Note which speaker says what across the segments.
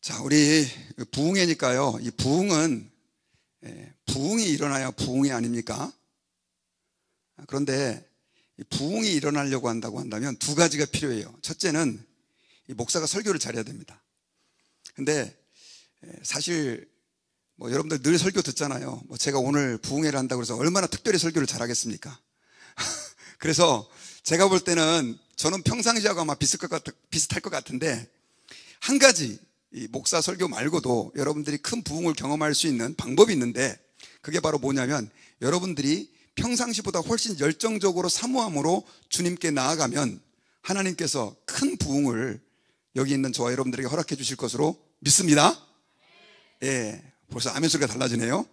Speaker 1: 자, 우리 부흥회니까요. 이 부흥은 부흥이 일어나야 부흥회 아닙니까? 그런데 부흥이 일어나려고 한다고 한다면 두 가지가 필요해요. 첫째는 이 목사가 설교를 잘해야 됩니다. 근데 사실 여러분들 늘 설교 듣잖아요. 제가 오늘 부흥회를 한다고 해서 얼마나 특별히 설교를 잘하겠습니까? 그래서 제가 볼 때는 저는 평상시하고 아마 비슷할 것 같은데, 한 가지 이 목사 설교 말고도 여러분들이 큰 부흥을 경험할 수 있는 방법이 있는데, 그게 바로 뭐냐면 여러분들이 평상시보다 훨씬 열정적으로 사모함으로 주님께 나아가면 하나님께서 큰 부흥을 여기 있는 저와 여러분들에게 허락해 주실 것으로 믿습니다. 벌써 아멘 소리가 달라지네요.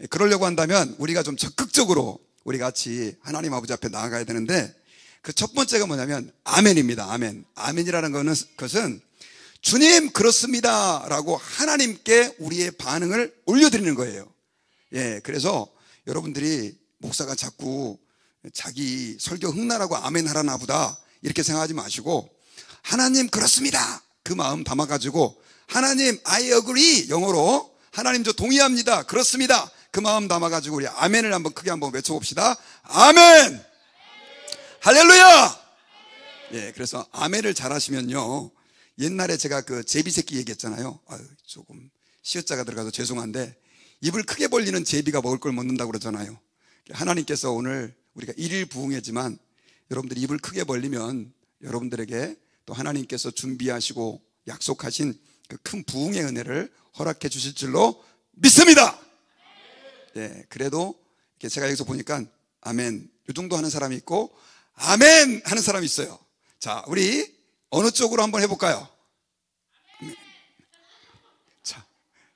Speaker 1: 그러려고 한다면 우리가 좀 적극적으로 우리 같이 하나님 아버지 앞에 나아가야 되는데, 그 첫 번째가 뭐냐면 아멘입니다. 아멘. 아멘이라는 것은 주님 그렇습니다 라고 하나님께 우리의 반응을 올려드리는 거예요. 그래서 여러분들이 목사가 자꾸 자기 설교 흥나라고 아멘 하라나 보다 이렇게 생각하지 마시고, 하나님 그렇습니다 그 마음 담아가지고, 하나님 I agree, 영어로 하나님 저 동의합니다, 그렇습니다 그 마음 담아가지고 우리 아멘을 한번 크게 한번 외쳐봅시다. 아멘! 할렐루야! 그래서 아멘을 잘하시면요, 옛날에 제가 그 제비새끼 얘기했잖아요. 조금 시옷자가 들어가서 죄송한데, 입을 크게 벌리는 제비가 먹을 걸 먹는다고 그러잖아요. 하나님께서 오늘 우리가 일일 부흥회지만 여러분들이 입을 크게 벌리면 여러분들에게 또 하나님께서 준비하시고 약속하신 그 큰 부흥의 은혜를 허락해 주실 줄로 믿습니다. 그래도 제가 여기서 보니까 아멘 이 정도 하는 사람이 있고 아멘 하는 사람이 있어요. 자, 우리 어느 쪽으로 한번 해볼까요? 아멘.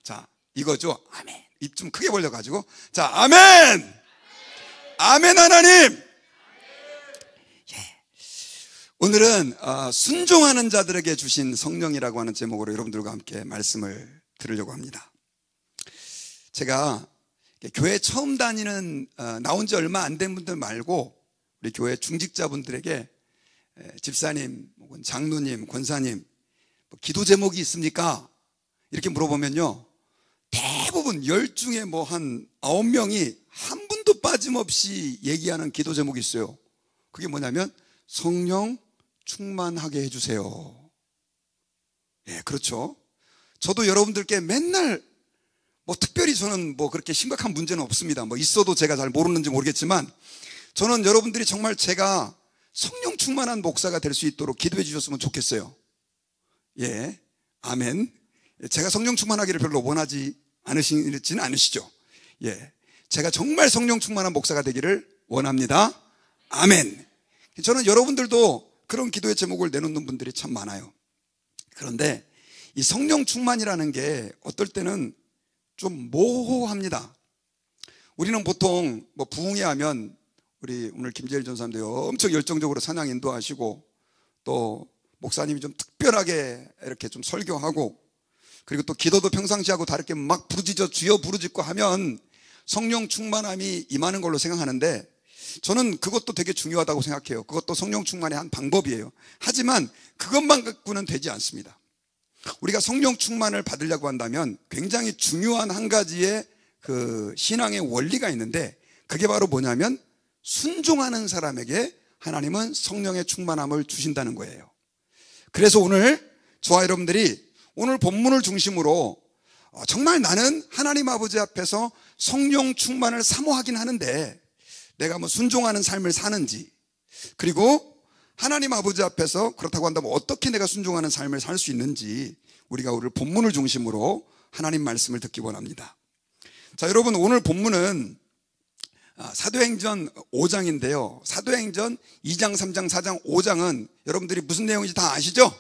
Speaker 1: 자, 이거죠. 아멘. 입 좀 크게 벌려가지고, 자, 아멘! 아멘 하나님! 오늘은 순종하는 자들에게 주신 성령이라고 하는 제목으로 여러분들과 함께 말씀을 들으려고 합니다. 제가 교회 처음 다니는 나온 지 얼마 안 된 분들 말고 우리 교회 중직자분들에게 집사님, 장로님, 권사님 기도 제목이 있습니까? 이렇게 물어보면요, 대부분 10중에 한 9명이 한 분도 빠짐없이 얘기하는 기도 제목이 있어요. 그게 뭐냐면 성령 충만하게 해주세요. 그렇죠. 저도 여러분들께 맨날 특별히 저는 그렇게 심각한 문제는 없습니다. 있어도 제가 잘 모르는지 모르겠지만, 저는 여러분들이 정말 제가 성령 충만한 목사가 될 수 있도록 기도해 주셨으면 좋겠어요. 아멘. 제가 성령 충만하기를 별로 원하지 않으시지는 않으시죠? 제가 정말 성령 충만한 목사가 되기를 원합니다. 아멘. 저는 여러분들도 그런 기도의 제목을 내놓는 분들이 참 많아요. 그런데 이 성령 충만이라는 게 어떨 때는 좀 모호합니다. 우리는 보통 부흥회 하면 우리 오늘 김재일 전사님도 엄청 열정적으로 찬양 인도하시고, 또 목사님이 좀 특별하게 이렇게 좀 설교하고, 그리고 또 기도도 평상시하고 다르게 막 부르짖어 주여 부르짖고 하면 성령 충만함이 임하는 걸로 생각하는데, 저는 그것도 되게 중요하다고 생각해요. 그것도 성령 충만의 한 방법이에요. 하지만 그것만 갖고는 되지 않습니다. 우리가 성령 충만을 받으려고 한다면 굉장히 중요한 한 가지의 그 신앙의 원리가 있는데, 그게 바로 뭐냐면 순종하는 사람에게 하나님은 성령의 충만함을 주신다는 거예요. 그래서 오늘 저와 여러분들이 오늘 본문을 중심으로 정말 나는 하나님 아버지 앞에서 성령 충만을 사모하긴 하는데 내가 순종하는 삶을 사는지, 그리고 하나님 아버지 앞에서 그렇다고 한다면 어떻게 내가 순종하는 삶을 살 수 있는지, 우리가 오늘 본문을 중심으로 하나님 말씀을 듣기 원합니다. 자, 여러분, 오늘 본문은 사도행전 5장인데요 사도행전 2장, 3장, 4장, 5장은 여러분들이 무슨 내용인지 다 아시죠?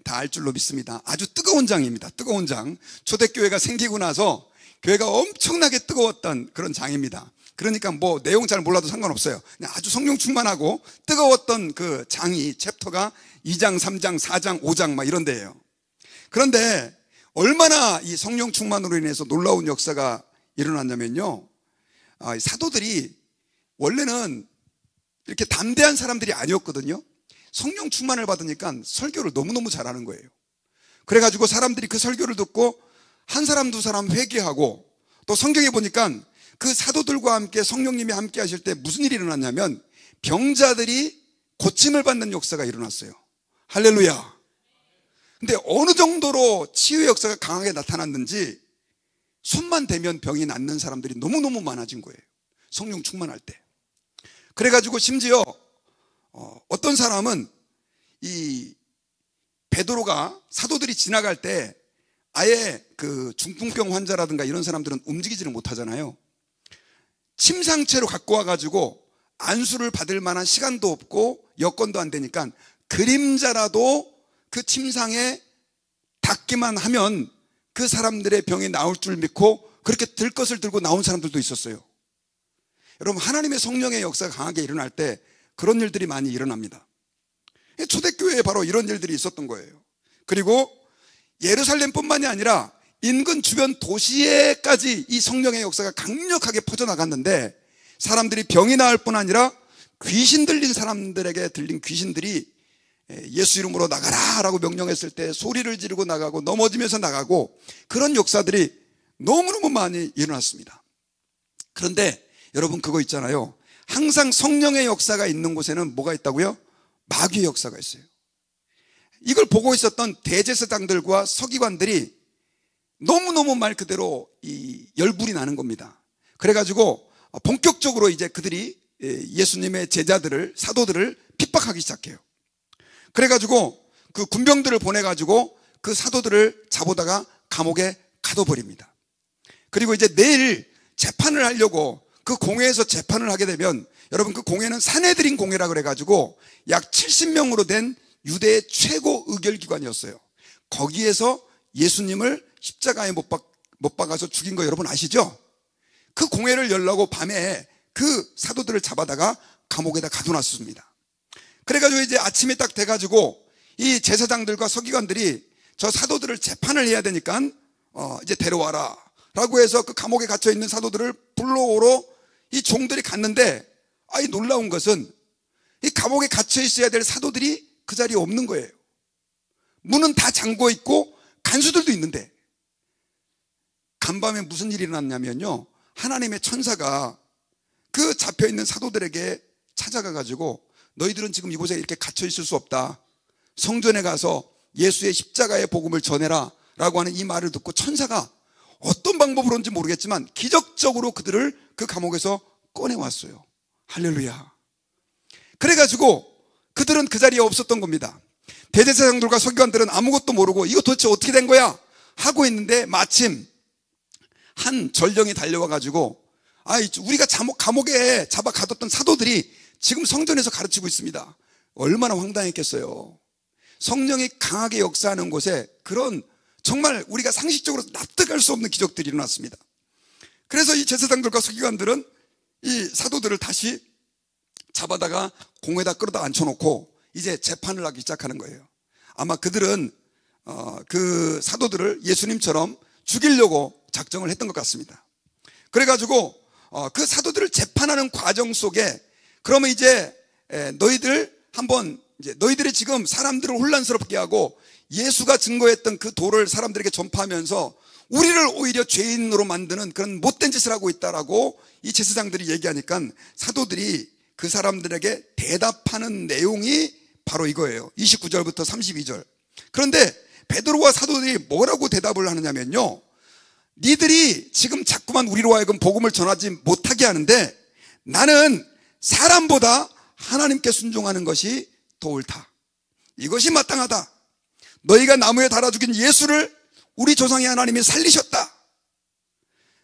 Speaker 1: 다 알 줄로 믿습니다. 아주 뜨거운 장입니다. 뜨거운 장. 초대교회가 생기고 나서 교회가 엄청나게 뜨거웠던 그런 장입니다. 그러니까 내용 잘 몰라도 상관없어요. 그냥 아주 성령 충만하고 뜨거웠던 그 장이, 챕터가 2장, 3장, 4장, 5장 이런 데예요. 그런데 얼마나 이 성령 충만으로 인해서 놀라운 역사가 일어났냐면요, 사도들이 원래는 이렇게 담대한 사람들이 아니었거든요. 성령 충만을 받으니까 설교를 너무너무 잘하는 거예요. 그래가지고 사람들이 그 설교를 듣고 한 사람 두 사람 회개하고, 또 성경에 보니까 그 사도들과 함께 성령님이 함께 하실 때 무슨 일이 일어났냐면 병자들이 고침을 받는 역사가 일어났어요. 할렐루야. 근데 어느 정도로 치유의 역사가 강하게 나타났는지 손만 대면 병이 낫는 사람들이 너무너무 많아진 거예요. 성령 충만할 때. 그래가지고 심지어 어떤 사람은 이 베드로가 사도들이 지나갈 때 아예 그 중풍병 환자라든가 이런 사람들은 움직이지를 못하잖아요. 침상채로 갖고 와가지고 안수를 받을 만한 시간도 없고 여건도 안 되니까 그림자라도 그 침상에 닿기만 하면 그 사람들의 병이 나을 줄 믿고 그렇게 들 것을 들고 나온 사람들도 있었어요. 여러분, 하나님의 성령의 역사가 강하게 일어날 때 그런 일들이 많이 일어납니다. 초대교회에 바로 이런 일들이 있었던 거예요. 그리고 예루살렘뿐만이 아니라 인근 주변 도시에까지 이 성령의 역사가 강력하게 퍼져나갔는데, 사람들이 병이 나을 뿐 아니라 귀신 들린 사람들에게 들린 귀신들이 예수 이름으로 나가라 라고 명령했을 때 소리를 지르고 나가고 넘어지면서 나가고, 그런 역사들이 너무너무 많이 일어났습니다. 그런데 여러분, 그거 있잖아요. 항상 성령의 역사가 있는 곳에는 뭐가 있다고요? 마귀의 역사가 있어요. 이걸 보고 있었던 대제사장들과 서기관들이 너무너무 말 그대로 이 열불이 나는 겁니다. 그래가지고 본격적으로 이제 그들이 예수님의 제자들을, 사도들을 핍박하기 시작해요. 그래가지고 그 군병들을 보내가지고 그 사도들을 잡아다가 감옥에 가둬버립니다. 그리고 이제 내일 재판을 하려고 그 공회에서 재판을 하게 되면, 여러분, 그 공회는 사내들인 공회라 그래가지고 약 70명으로 된 유대의 최고 의결기관이었어요. 거기에서 예수님을 십자가에 못 박아서 죽인 거 여러분 아시죠? 그 공회를 열려고 밤에 그 사도들을 잡아다가 감옥에다 가둬놨습니다. 그래가지고 이제 아침에 딱 돼가지고 이 제사장들과 서기관들이 저 사도들을 재판을 해야 되니까 이제 데려와라 라고 해서 그 감옥에 갇혀있는 사도들을 불러오러 이 종들이 갔는데, 이 놀라운 것은 이 감옥에 갇혀 있어야 될 사도들이 그 자리에 없는 거예요. 문은 다 잠궈 있고 간수들도 있는데, 간밤에 무슨 일이 일어났냐면요, 하나님의 천사가 그 잡혀있는 사도들에게 찾아가가지고 너희들은 지금 이곳에 이렇게 갇혀 있을 수 없다. 성전에 가서 예수의 십자가의 복음을 전해라 라고 하는 이 말을 듣고 천사가 어떤 방법으로인지 모르겠지만 기적적으로 그들을 그 감옥에서 꺼내왔어요. 할렐루야. 그래가지고 그들은 그 자리에 없었던 겁니다. 대제사장들과 서기관들은 아무것도 모르고 이거 도대체 어떻게 된 거야 하고 있는데, 마침 한 전령이 달려와가지고 우리가 감옥에 잡아 가뒀던 사도들이 지금 성전에서 가르치고 있습니다. 얼마나 황당했겠어요. 성령이 강하게 역사하는 곳에 그런 정말 우리가 상식적으로 납득할 수 없는 기적들이 일어났습니다. 그래서 이 제사장들과 서기관들은 이 사도들을 다시 잡아다가 공회에다 끌어다 앉혀놓고 이제 재판을 하기 시작하는 거예요. 아마 그들은 그 사도들을 예수님처럼 죽이려고 작정을 했던 것 같습니다. 그래가지고 그 사도들을 재판하는 과정 속에, 그러면 이제 너희들 한번, 이제 너희들이 지금 사람들을 혼란스럽게 하고 예수가 증거했던 그 도를 사람들에게 전파하면서 우리를 오히려 죄인으로 만드는 그런 못된 짓을 하고 있다라고 이 제사장들이 얘기하니까 사도들이 그 사람들에게 대답하는 내용이 바로 이거예요. 29절부터 32절. 그런데 베드로와 사도들이 뭐라고 대답을 하느냐면요, 니들이 지금 자꾸만 우리로 하여금 복음을 전하지 못하게 하는데 나는 사람보다 하나님께 순종하는 것이 더 옳다. 이것이 마땅하다. 너희가 나무에 달아 죽인 예수를 우리 조상의 하나님이 살리셨다.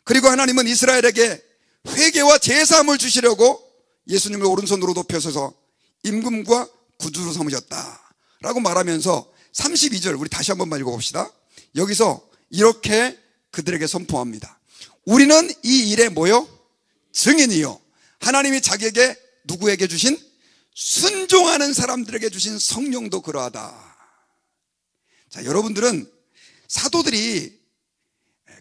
Speaker 1: 그리고 하나님은 이스라엘에게 회개와 제사함을 주시려고 예수님을 오른손으로 높여서서 임금과 구주로 삼으셨다 라고 말하면서 32절 우리 다시 한번 읽어봅시다. 여기서 이렇게 그들에게 선포합니다. 우리는 이 일에 뭐요? 증인이요. 하나님이 자기에게 누구에게 주신? 순종하는 사람들에게 주신 성령도 그러하다. 자, 여러분들은 사도들이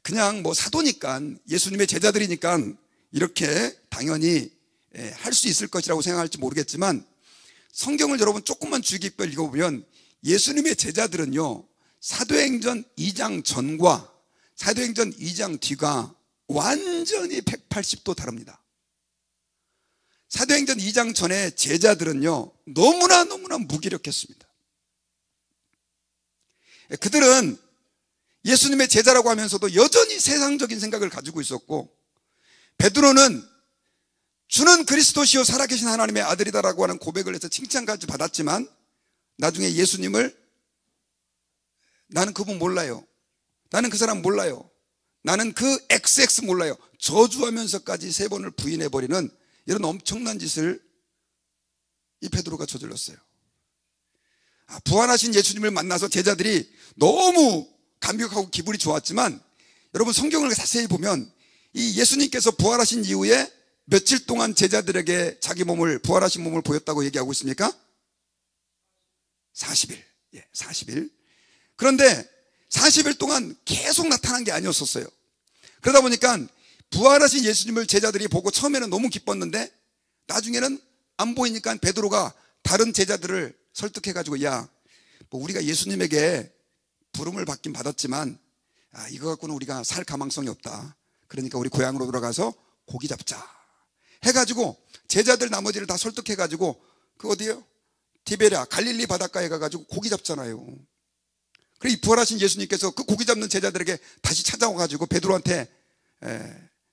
Speaker 1: 그냥 뭐 사도니까, 예수님의 제자들이니까 이렇게 당연히 할 수 있을 것이라고 생각할지 모르겠지만, 성경을 여러분 조금만 주의 깊게 읽어보면 예수님의 제자들은요, 사도행전 2장 전과 사도행전 2장 뒤가 완전히 180도 다릅니다. 사도행전 2장 전에 제자들은요, 너무나 무기력했습니다. 그들은 예수님의 제자라고 하면서도 여전히 세상적인 생각을 가지고 있었고, 베드로는 주는 그리스도시요 살아계신 하나님의 아들이다라고 하는 고백을 해서 칭찬까지 받았지만, 나중에 예수님을 나는 그분 몰라요, 나는 그 사람 몰라요, 나는 그 XX 몰라요, 저주하면서까지 3번을 부인해버리는 이런 엄청난 짓을 이 베드로가 저질렀어요. 부활하신 예수님을 만나서 제자들이 너무 감격하고 기분이 좋았지만, 여러분 성경을 자세히 보면 이 예수님께서 부활하신 이후에 며칠 동안 제자들에게 자기 몸을, 부활하신 몸을 보였다고 얘기하고 있습니까? 40일. 40일. 그런데 40일 동안 계속 나타난 게 아니었었어요. 그러다 보니까 부활하신 예수님을 제자들이 보고 처음에는 너무 기뻤는데, 나중에는 안 보이니까 베드로가 다른 제자들을 설득해가지고, 야, 뭐 우리가 예수님에게 부름을 받긴 받았지만 이거 갖고는 우리가 살 가망성이 없다. 그러니까 우리 고향으로 돌아가서 고기 잡자 해가지고 제자들 나머지를 다 설득해가지고, 그 어디요? 티베리아 갈릴리 바닷가에 가가지고 고기 잡잖아요. 그래, 이 부활하신 예수님께서 그 고기 잡는 제자들에게 다시 찾아와가지고 베드로한테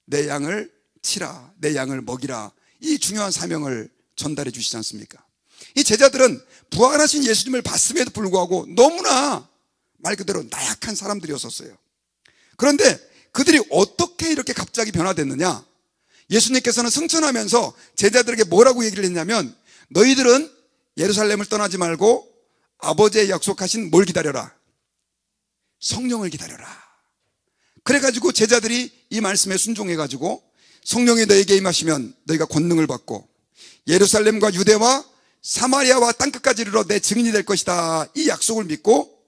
Speaker 1: 내 양을 치라, 내 양을 먹이라, 이 중요한 사명을 전달해 주시지 않습니까? 이 제자들은 부활하신 예수님을 봤음에도 불구하고 너무나 말 그대로 나약한 사람들이었었어요. 그런데 그들이 어떻게 이렇게 갑자기 변화됐느냐? 예수님께서는 승천하면서 제자들에게 뭐라고 얘기를 했냐면, 너희들은 예루살렘을 떠나지 말고 아버지의 약속하신 뭘 기다려라? 성령을 기다려라. 그래가지고 제자들이 이 말씀에 순종해가지고, 성령이 너에게 임하시면 너희가 권능을 받고 예루살렘과 유대와 사마리아와 땅끝까지 이르러 내 증인이 될 것이다, 이 약속을 믿고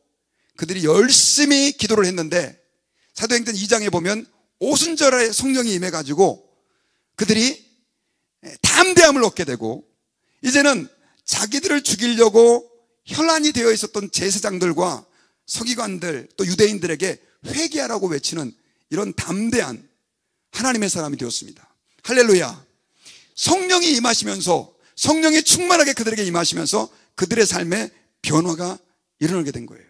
Speaker 1: 그들이 열심히 기도를 했는데, 사도행전 2장에 보면 오순절에 성령이 임해가지고 그들이 담대함을 얻게 되고, 이제는 자기들을 죽이려고 혈안이 되어 있었던 제사장들과 서기관들, 또 유대인들에게 회개하라고 외치는 이런 담대한 하나님의 사람이 되었습니다. 할렐루야. 성령이 임하시면서, 성령이 충만하게 그들에게 임하시면서 그들의 삶에 변화가 일어나게 된 거예요.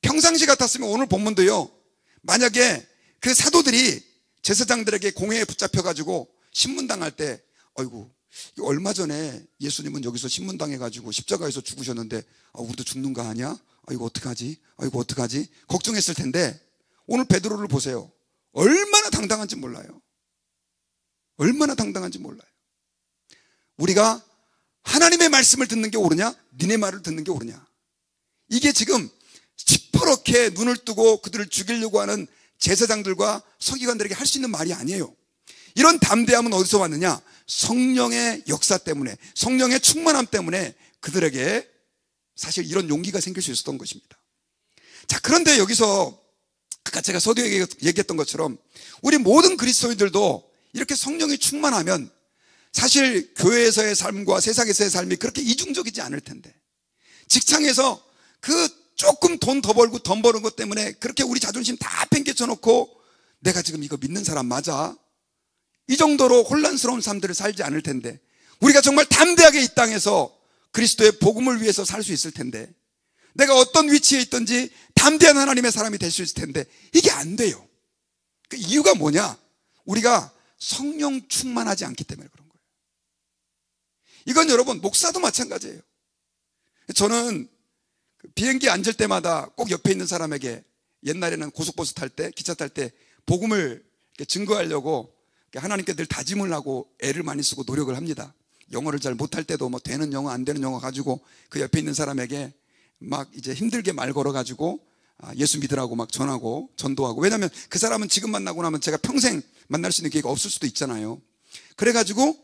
Speaker 1: 평상시 같았으면 오늘 본문도요, 만약에 그 사도들이 제사장들에게 공회에 붙잡혀가지고 신문당할 때, 아이고 얼마 전에 예수님은 여기서 신문당해가지고 십자가에서 죽으셨는데 우리도 죽는 거 아니야? 아이고 어떡하지? 아이고 어떡하지? 걱정했을 텐데, 오늘 베드로를 보세요. 얼마나 당당한지 몰라요. 얼마나 당당한지 몰라요. 우리가 하나님의 말씀을 듣는 게 옳으냐, 니네 말을 듣는 게 옳으냐, 이게 지금 시퍼렇게 눈을 뜨고 그들을 죽이려고 하는 제사장들과 서기관들에게 할 수 있는 말이 아니에요. 이런 담대함은 어디서 왔느냐? 성령의 역사 때문에, 성령의 충만함 때문에 그들에게 사실 이런 용기가 생길 수 있었던 것입니다. 자, 그런데 여기서 아까 제가 서두에 얘기했던 것처럼 우리 모든 그리스도인들도 이렇게 성령이 충만하면 사실 교회에서의 삶과 세상에서의 삶이 그렇게 이중적이지 않을 텐데, 직장에서 그 조금 돈 더 벌고 돈 버는 것 때문에 그렇게 우리 자존심 다 팽개쳐 놓고 내가 지금 이거 믿는 사람 맞아? 이 정도로 혼란스러운 삶들을 살지 않을 텐데, 우리가 정말 담대하게 이 땅에서 그리스도의 복음을 위해서 살 수 있을 텐데, 내가 어떤 위치에 있든지 담대한 하나님의 사람이 될 수 있을 텐데 이게 안 돼요. 그 이유가 뭐냐? 우리가 성령 충만하지 않기 때문에 그런 거예요. 이건 여러분 목사도 마찬가지예요. 저는 비행기 앉을 때마다 꼭 옆에 있는 사람에게, 옛날에는 고속버스 탈 때, 기차 탈 때 복음을 증거하려고 하나님께 늘 다짐을 하고 애를 많이 쓰고 노력을 합니다. 영어를 잘 못할 때도 뭐 되는 영어 안 되는 영어 가지고 그 옆에 있는 사람에게 막 이제 힘들게 말 걸어가지고 예수 믿으라고 막 전하고 전도하고, 왜냐하면 그 사람은 지금 만나고 나면 제가 평생 만날 수 있는 기회가 없을 수도 있잖아요. 그래가지고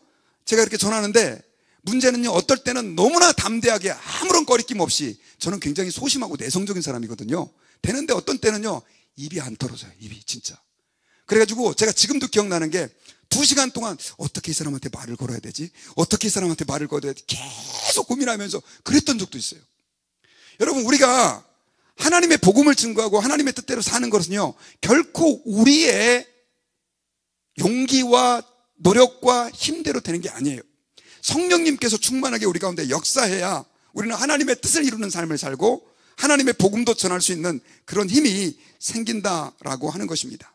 Speaker 1: 제가 이렇게 전하는데, 문제는요, 어떨 때는 너무나 담대하게 아무런 꺼리낌 없이, 저는 굉장히 소심하고 내성적인 사람이거든요. 되는데 어떤 때는요 입이 안 떨어져요. 입이 진짜. 그래가지고 제가 지금도 기억나는 게, 2시간 동안 어떻게 이 사람한테 말을 걸어야 되지? 어떻게 이 사람한테 말을 걸어야 되지? 계속 고민하면서 그랬던 적도 있어요. 여러분, 우리가 하나님의 복음을 증거하고 하나님의 뜻대로 사는 것은요, 결코 우리의 용기와 노력과 힘대로 되는 게 아니에요. 성령님께서 충만하게 우리 가운데 역사해야 우리는 하나님의 뜻을 이루는 삶을 살고 하나님의 복음도 전할 수 있는 그런 힘이 생긴다라고 하는 것입니다.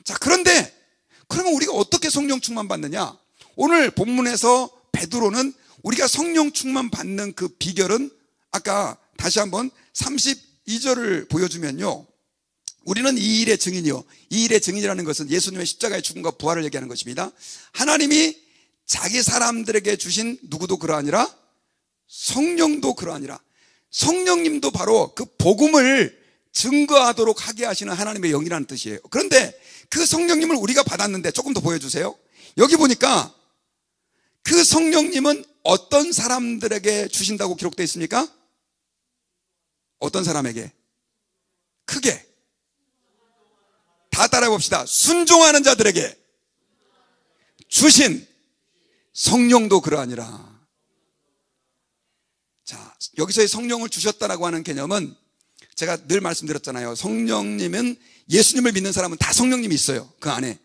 Speaker 1: 자, 그런데 그러면 우리가 어떻게 성령 충만 받느냐? 오늘 본문에서 베드로는 우리가 성령 충만 받는 그 비결은, 아까 다시 한번 32절을 보여주면요, 우리는 이 일의 증인이요. 이 일의 증인이라는 것은 예수님의 십자가의 죽음과 부활을 얘기하는 것입니다. 하나님이 자기 사람들에게 주신 누구도 그러하니라, 성령도 그러하니라. 성령님도 바로 그 복음을 증거하도록 하게 하시는 하나님의 영이라는 뜻이에요. 그런데 그 성령님을 우리가 받았는데, 조금 더 보여주세요. 여기 보니까 그 성령님은 어떤 사람들에게 주신다고 기록되어 있습니까? 어떤 사람에게? 크게 다 따라해 봅시다. 순종하는 자들에게 주신 성령도 그러하니라. 자, 여기서의 성령을 주셨다라고 하는 개념은 제가 늘 말씀드렸잖아요. 성령님은, 예수님을 믿는 사람은 다 성령님이 있어요, 그 안에.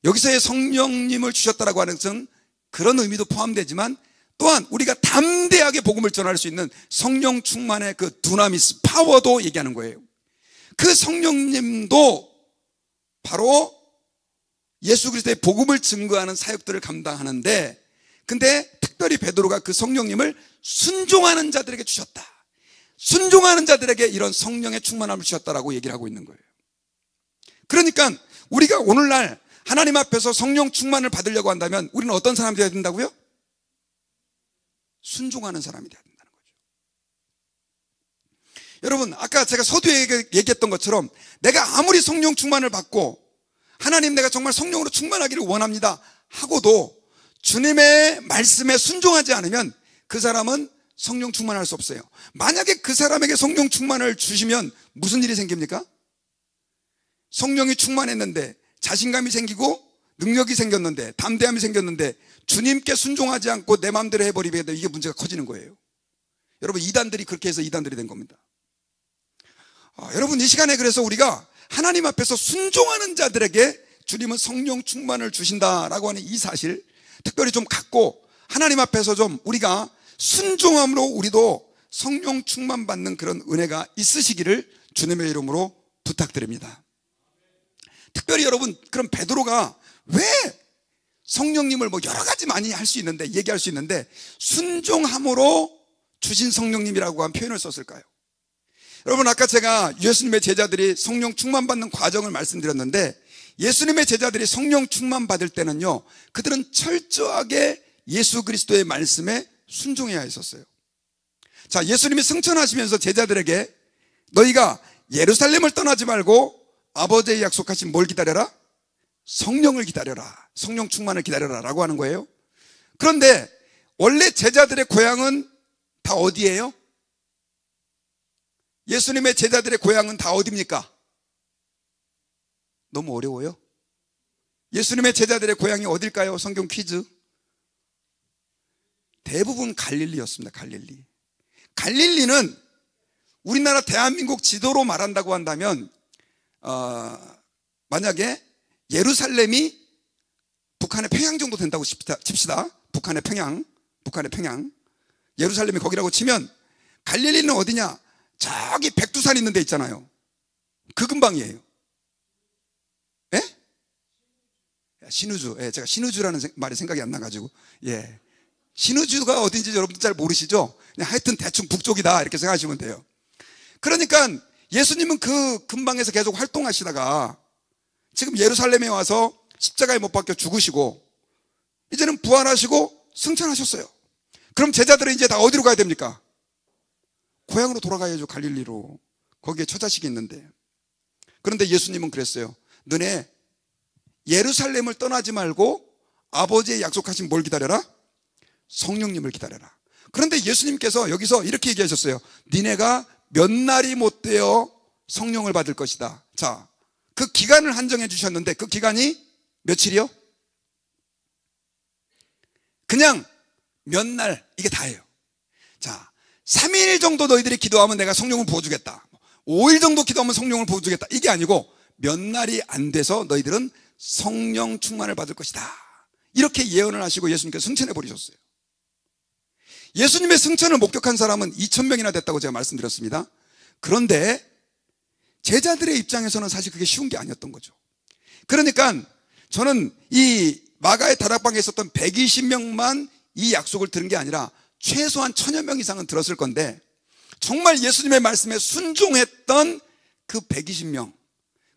Speaker 1: 여기서의 성령님을 주셨다라고 하는 것은 그런 의미도 포함되지만, 또한 우리가 담대하게 복음을 전할 수 있는 성령 충만의 그 두나미스, 파워도 얘기하는 거예요. 그 성령님도 바로 예수 그리스도의 복음을 증거하는 사역들을 감당하는데, 근데 특별히 베드로가 그 성령님을 순종하는 자들에게 주셨다, 순종하는 자들에게 이런 성령의 충만함을 주셨다라고 얘기를 하고 있는 거예요. 그러니까 우리가 오늘날 하나님 앞에서 성령 충만을 받으려고 한다면 우리는 어떤 사람이 되어야 된다고요? 순종하는 사람이 되어야 된다는 거죠. 여러분, 아까 제가 서두에 얘기했던 것처럼 내가 아무리 성령 충만을 받고 하나님, 내가 정말 성령으로 충만하기를 원합니다 하고도 주님의 말씀에 순종하지 않으면 그 사람은 성령 충만할 수 없어요. 만약에 그 사람에게 성령 충만을 주시면 무슨 일이 생깁니까? 성령이 충만했는데 자신감이 생기고 능력이 생겼는데 담대함이 생겼는데 주님께 순종하지 않고 내 마음대로 해버리게 되면 이게 문제가 커지는 거예요. 여러분, 이단들이 그렇게 해서 이단들이 된 겁니다. 여러분, 이 시간에 그래서 우리가 하나님 앞에서 순종하는 자들에게 주님은 성령 충만을 주신다라고 하는 이 사실 특별히 좀 갖고 하나님 앞에서 좀 우리가 순종함으로 우리도 성령 충만 받는 그런 은혜가 있으시기를 주님의 이름으로 부탁드립니다. 특별히 여러분, 그럼 베드로가 왜 성령님을 뭐 여러 가지 많이 할 수 있는데, 얘기할 수 있는데 순종함으로 주신 성령님이라고 한 표현을 썼을까요? 여러분, 아까 제가 예수님의 제자들이 성령 충만 받는 과정을 말씀드렸는데, 예수님의 제자들이 성령 충만 받을 때는요, 그들은 철저하게 예수 그리스도의 말씀에 순종해야 했었어요. 자, 예수님이 승천하시면서 제자들에게 너희가 예루살렘을 떠나지 말고 아버지의 약속하신 뭘 기다려라? 성령을 기다려라, 성령 충만을 기다려라 라고 하는 거예요. 그런데 원래 제자들의 고향은 다 어디예요? 예수님의 제자들의 고향은 다 어디입니까? 너무 어려워요? 예수님의 제자들의 고향이 어딜까요? 성경 퀴즈. 대부분 갈릴리였습니다. 갈릴리. 갈릴리는 우리나라 대한민국 지도로 말한다고 한다면 만약에 예루살렘이 북한의 평양 정도 된다고 칩시다. 북한의 평양. 예루살렘이 거기라고 치면 갈릴리는 어디냐? 저기 백두산 있는 데 있잖아요. 그 근방이에요. 예? 신우주. 예, 제가 신우주라는 말이 생각이 안 나가지고. 예. 신우주가 어딘지 여러분들 잘 모르시죠? 그냥 하여튼 대충 북쪽이다 이렇게 생각하시면 돼요. 그러니까 예수님은 그 근방에서 계속 활동하시다가 지금 예루살렘에 와서 십자가에 못 박혀 죽으시고 이제는 부활하시고 승천하셨어요. 그럼 제자들은 이제 다 어디로 가야 됩니까? 고향으로 돌아가야죠. 갈릴리로. 거기에 처자식이 있는데. 그런데 예수님은 그랬어요. 너네 예루살렘을 떠나지 말고 아버지의 약속하신 뭘 기다려라? 성령님을 기다려라. 그런데 예수님께서 여기서 이렇게 얘기하셨어요. 니네가 몇 날이 못 되어 성령을 받을 것이다. 자, 그 기간을 한정해 주셨는데 그 기간이 며칠이요? 그냥 몇 날, 이게 다예요. 자, 3일 정도 너희들이 기도하면 내가 성령을 부어주겠다. 5일 정도 기도하면 성령을 부어주겠다, 이게 아니고 몇 날이 안 돼서 너희들은 성령 충만을 받을 것이다, 이렇게 예언을 하시고 예수님께서 승천해 버리셨어요. 예수님의 승천을 목격한 사람은 2,000명이나 됐다고 제가 말씀드렸습니다. 그런데 제자들의 입장에서는 사실 그게 쉬운 게 아니었던 거죠. 그러니까 저는 이 마가의 다락방에 있었던 120명만 이 약속을 들은 게 아니라 최소한 1,000여 명 이상은 들었을 건데, 정말 예수님의 말씀에 순종했던 그 120명,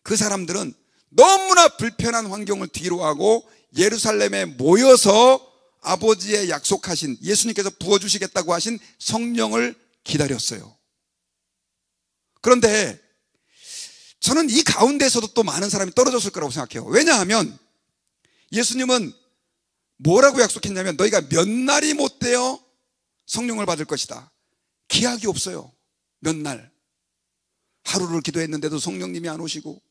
Speaker 1: 그 사람들은 너무나 불편한 환경을 뒤로하고 예루살렘에 모여서 아버지의 약속하신, 예수님께서 부어주시겠다고 하신 성령을 기다렸어요. 그런데 저는 이 가운데서도 또 많은 사람이 떨어졌을 거라고 생각해요. 왜냐하면 예수님은 뭐라고 약속했냐면 너희가 몇 날이 못 되어 성령을 받을 것이다. 기약이 없어요. 몇 날. 하루를 기도했는데도 성령님이 안 오시고,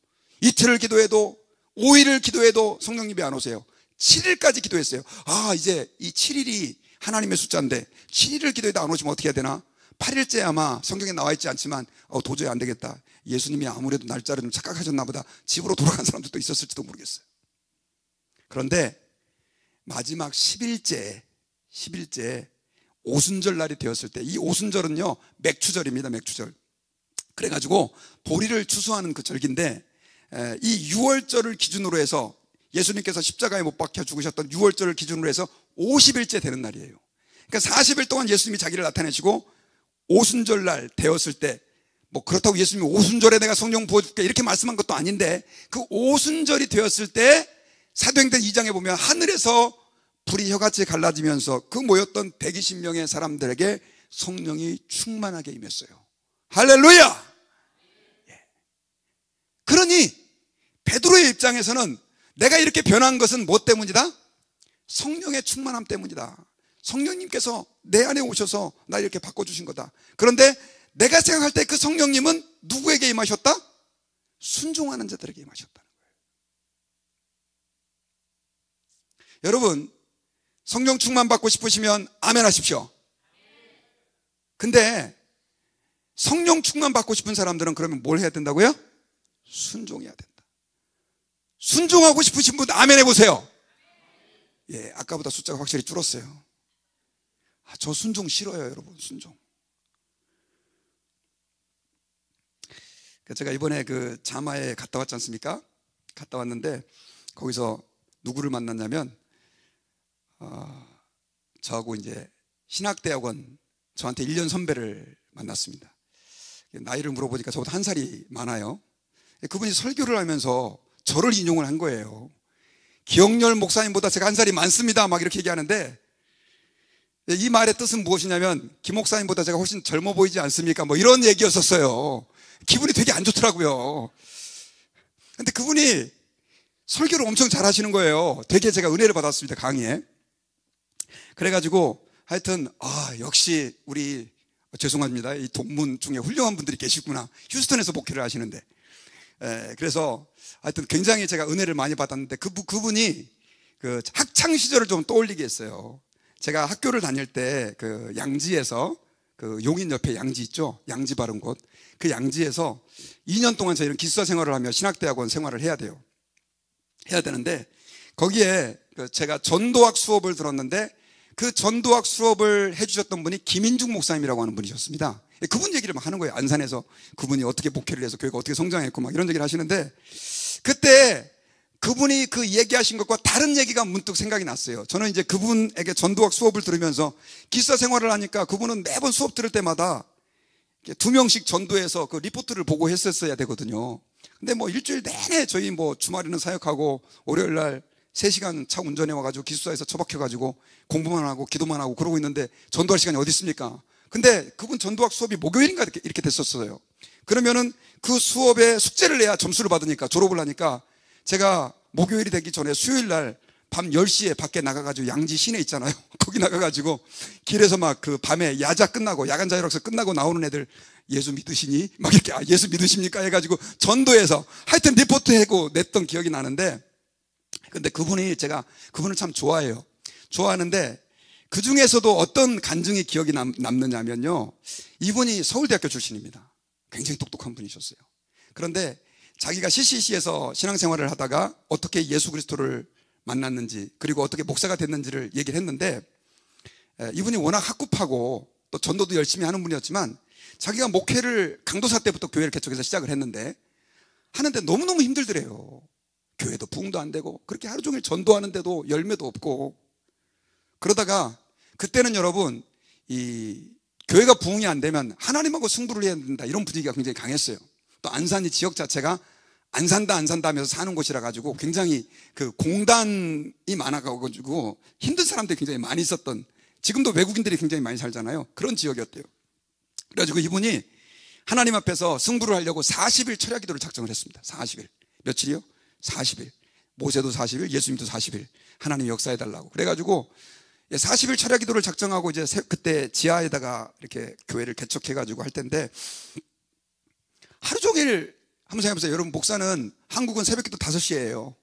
Speaker 1: 이틀을 기도해도, 5일을 기도해도 성령님이 안 오세요. 7일까지 기도했어요. 아, 이제 이 7일이 하나님의 숫자인데 7일을 기도해도 안 오시면 어떻게 해야 되나? 8일째 아마 성경에 나와 있지 않지만 도저히 안 되겠다, 예수님이 아무래도 날짜를 좀 착각하셨나 보다, 집으로 돌아간 사람들도 있었을지도 모르겠어요. 그런데 마지막 10일째 오순절 날이 되었을 때, 이 오순절은요 맥추절입니다. 맥추절. 그래가지고 보리를 추수하는 그 절기인데, 이 6월절을 기준으로 해서 예수님께서 십자가에 못 박혀 죽으셨던 6월절을 기준으로 해서 50일째 되는 날이에요. 그러니까 40일 동안 예수님이 자기를 나타내시고 오순절 날 되었을 때, 뭐 그렇다고 예수님이 오순절에 내가 성령 부어줄게 이렇게 말씀한 것도 아닌데, 그 오순절이 되었을 때 사도행전 2장에 보면 하늘에서 불이 혀같이 갈라지면서 그 모였던 120명의 사람들에게 성령이 충만하게 임했어요. 할렐루야! 그러니 베드로의 입장에서는 내가 이렇게 변한 것은 뭐 때문이다? 성령의 충만함 때문이다. 성령님께서 내 안에 오셔서 나 이렇게 바꿔주신 거다. 그런데 내가 생각할 때 그 성령님은 누구에게 임하셨다? 순종하는 자들에게 임하셨다는 거예요. 여러분, 성령 충만 받고 싶으시면 아멘 하십시오. 근데 성령 충만 받고 싶은 사람들은 그러면 뭘 해야 된다고요? 순종해야 된다. 순종하고 싶으신 분 아멘 해보세요. 예, 아까보다 숫자가 확실히 줄었어요. 저 순종 싫어요, 여러분. 순종. 제가 이번에 그 자마에 갔다 왔지 않습니까? 갔다 왔는데 거기서 누구를 만났냐면 저하고 이제 신학대학원 저한테 1년 선배를 만났습니다. 나이를 물어보니까 저보다 한 살이 많아요. 그분이 설교를 하면서 저를 인용을 한 거예요. 기억열 목사님보다 제가 한 살이 많습니다 막 이렇게 얘기하는데, 이 말의 뜻은 무엇이냐면 김 목사님보다 제가 훨씬 젊어 보이지 않습니까? 뭐 이런 얘기였었어요. 기분이 되게 안 좋더라고요. 근데 그분이 설교를 엄청 잘 하시는 거예요. 되게 제가 은혜를 받았습니다, 강의에. 그래가지고 하여튼 역시 우리, 죄송합니다, 이 동문 중에 훌륭한 분들이 계시구나. 휴스턴에서 목회를 하시는데, 그래서 하여튼 굉장히 제가 은혜를 많이 받았는데, 그분이 그 학창 시절을 좀 떠올리게 했어요. 제가 학교를 다닐 때 그 양지에서, 그 용인 옆에 양지 있죠? 양지 바른 곳. 그 양지에서 2년 동안 저희는 기숙사 생활을 하며 신학대학원 생활을 해야 돼요. 해야 되는데, 거기에 제가 전도학 수업을 들었는데, 그 전도학 수업을 해주셨던 분이 김인중 목사님이라고 하는 분이셨습니다. 그분 얘기를 막 하는 거예요. 안산에서 그분이 어떻게 목회를 해서 교회가 어떻게 성장했고 막 이런 얘기를 하시는데, 그때 그분이 그 얘기하신 것과 다른 얘기가 문득 생각이 났어요. 저는 이제 그분에게 전도학 수업을 들으면서 기숙사 생활을 하니까 그분은 매번 수업 들을 때마다 2명씩 전도해서 그 리포트를 보고 했었어야 되거든요. 근데 뭐 일주일 내내 저희 뭐 주말에는 사역하고 월요일 날 3시간 차 운전해 와가지고 기숙사에서 처박혀가지고 공부만 하고 기도만 하고 그러고 있는데 전도할 시간이 어디 있습니까? 근데 그분 전도학 수업이 목요일인가 이렇게 됐었어요. 그러면은 그 수업에 숙제를 내야 점수를 받으니까, 졸업을 하니까, 제가 목요일이 되기 전에 수요일 날 밤 10시에 밖에 나가가지고 양지 시내 있잖아요. 거기 나가가지고 길에서 막 그 밤에 야자 끝나고, 야간 자율학습 끝나고 나오는 애들 예수 믿으시니? 막 이렇게 예수 믿으십니까? 해가지고 전도해서 하여튼 리포트 하고 냈던 기억이 나는데, 근데 제가 그분을 참 좋아해요. 좋아하는데 그 중에서도 어떤 간증이 기억이 남느냐면요, 이분이 서울대학교 출신입니다. 굉장히 똑똑한 분이셨어요. 그런데 자기가 CCC에서 신앙생활을 하다가 어떻게 예수 그리스도를 만났는지, 그리고 어떻게 목사가 됐는지를 얘기를 했는데, 이분이 워낙 학구파고 또 전도도 열심히 하는 분이었지만, 자기가 목회를 강도사 때부터 교회를 개척해서 시작을 했는데, 하는데 너무너무 힘들더래요. 교회도 부흥도 안 되고, 그렇게 하루 종일 전도하는데도 열매도 없고. 그러다가 그때는 여러분, 이 교회가 부흥이 안 되면 하나님하고 승부를 해야 된다, 이런 분위기가 굉장히 강했어요. 또 안산이 지역 자체가 안 산다 하면서 사는 곳이라 가지고 굉장히 그 공단이 많아가지고 힘든 사람들이 굉장히 많이 있었던, 지금도 외국인들이 굉장히 많이 살잖아요. 그런 지역이었대요. 그래가지고 이분이 하나님 앞에서 승부를 하려고 40일 철야 기도를 작정을 했습니다. 40일. 며칠이요? 40일. 모세도 40일, 예수님도 40일. 하나님 역사해달라고. 그래가지고 40일 철야 기도를 작정하고 이제 그때 지하에다가 이렇게 교회를 개척해가지고 할 텐데, 하루 종일 한번 생각해보세요. 여러분, 목사는 한국은 새벽 기도 5시예요.